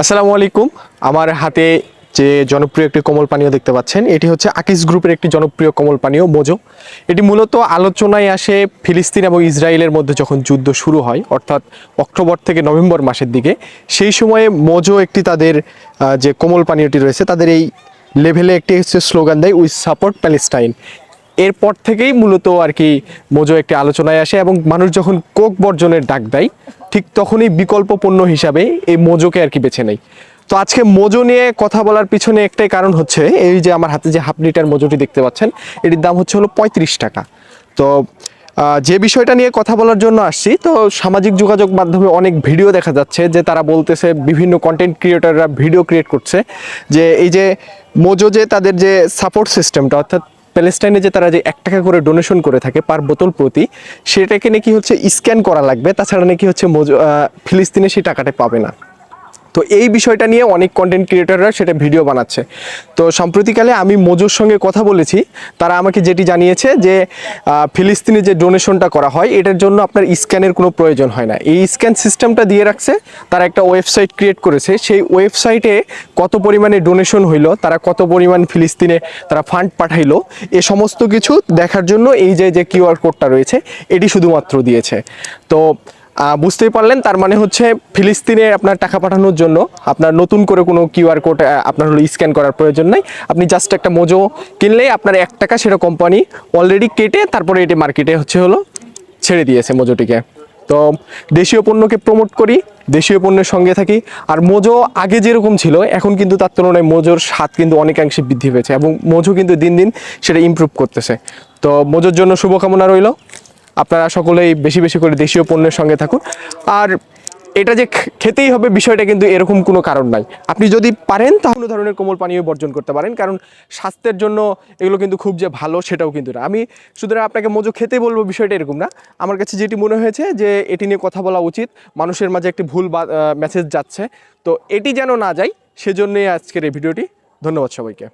আসসালামু আলাইকুম। আমার হাতে যে জনপ্রিয় একটি কোমল পানীয় দেখতে পাচ্ছেন, এটি হচ্ছে আকিস গ্রুপের একটি জনপ্রিয় কোমল পানীয় মোজো। এটি মূলত আলোচনায় আসে ফিলিস্তিন এবং ইসরায়েলের মধ্যে যখন যুদ্ধ শুরু হয়, অর্থাৎ অক্টোবর থেকে নভেম্বর মাসের দিকে। সেই সময়ে মোজো একটি তাদের যে কোমল পানীয়টি রয়েছে, তাদের এই লেভেলে একটি হচ্ছে স্লোগান দেয়, উই সাপোর্ট প্যালেস্টাইন। এরপর থেকেই মূলত আর কি মোজো একটি আলোচনায় আসে এবং মানুষ যখন কোক বর্জনের ডাক দেয়, ঠিক তখনই বিকল্প পণ্য হিসাবে এই মোজোকে আর কি বেছে নেয়। তো আজকে মোজো নিয়ে কথা বলার পিছনে একটাই কারণ হচ্ছে, এই যে আমার হাতে যে হাফ লিটার মোজোটি দেখতে পাচ্ছেন, এটির দাম হচ্ছে হলো 35 টাকা। তো যে বিষয়টা নিয়ে কথা বলার জন্য আসছি, তো সামাজিক যোগাযোগ মাধ্যমে অনেক ভিডিও দেখা যাচ্ছে যে তারা বলতেছে, বিভিন্ন কন্টেন্ট ক্রিয়েটররা ভিডিও ক্রিয়েট করছে যে এই যে মোজো যে তাদের যে সাপোর্ট সিস্টেমটা, অর্থাৎ প্যালেস্টাইনে যে তারা যে 1 টাকা করে ডোনেশন করে থাকে পার বোতল প্রতি, সেটাকে নাকি হচ্ছে স্ক্যান করা লাগবে, তাছাড়া নাকি হচ্ছে ফিলিস্তিনে সেই টাকাটা পাবে না। তো এই বিষয়টা নিয়ে অনেক কন্টেন্ট ক্রিয়েটররা সেটা ভিডিও বানাচ্ছে। তো সম্প্রতিকালে আমি মোজোর সঙ্গে কথা বলেছি, তারা আমাকে যেটি জানিয়েছে যে ফিলিস্তিনে যে ডোনেশনটা করা হয়, এটার জন্য আপনার স্ক্যানের কোনো প্রয়োজন হয় না। এই স্ক্যান সিস্টেমটা দিয়ে রাখছে, তারা একটা ওয়েবসাইট ক্রিয়েট করেছে। সেই ওয়েবসাইটে কত পরিমাণে ডোনেশন হইলো, তারা কত পরিমাণ ফিলিস্তিনে তারা ফান্ড পাঠাইলো, এ সমস্ত কিছু দেখার জন্য এই যে কিউআর কোডটা রয়েছে, এটি শুধুমাত্র দিয়েছে। তো বুঝতেই পারলেন, তার মানে হচ্ছে ফিলিস্তিনে আপনার টাকা পাঠানোর জন্য আপনার নতুন করে কোনো কিউআর কোড আপনার হলো স্ক্যান করার প্রয়োজন নাই। আপনি জাস্ট একটা মোজো কিনলেই আপনার 1 টাকা সেটা কোম্পানি অলরেডি কেটে তারপরে এটি মার্কেটে হলো ছেড়ে দিয়েছে মোজোটিকে। তো দেশীয় পণ্যকে প্রমোট করি, দেশীয় পণ্যের সঙ্গে থাকি। আর মোজো আগে যেরকম ছিল, এখন কিন্তু তার তুলনায় মোজোর স্বাদ কিন্তু অনেকাংশে বৃদ্ধি পেয়েছে এবং মোজো কিন্তু দিন দিন সেটা ইমপ্রুভ করতেছে। তো মোজোর জন্য শুভকামনা রইল। আপনারা সকলেই বেশি বেশি করে দেশীয় পণ্যের সঙ্গে থাকুন। আর এটা যে খেতেই হবে বিষয়টা কিন্তু এরকম কোনো কারণ নাই। আপনি যদি পারেন তাহলে ধরনের কোমল পানীয় বর্জন করতে পারেন, কারণ স্বাস্থ্যের জন্য এগুলো কিন্তু খুব যে ভালো সেটাও কিন্তু না। আমি সুতরাং আপনাকে মোজো খেতে বলবো বিষয়টা এরকম না। আমার কাছে যেটি মনে হয়েছে যে এটি নিয়ে কথা বলা উচিত, মানুষের মাঝে একটি ভুল মেসেজ যাচ্ছে, তো এটি যেন না যায়, সেজন্যই আজকের এই ভিডিওটি। ধন্যবাদ সবাইকে।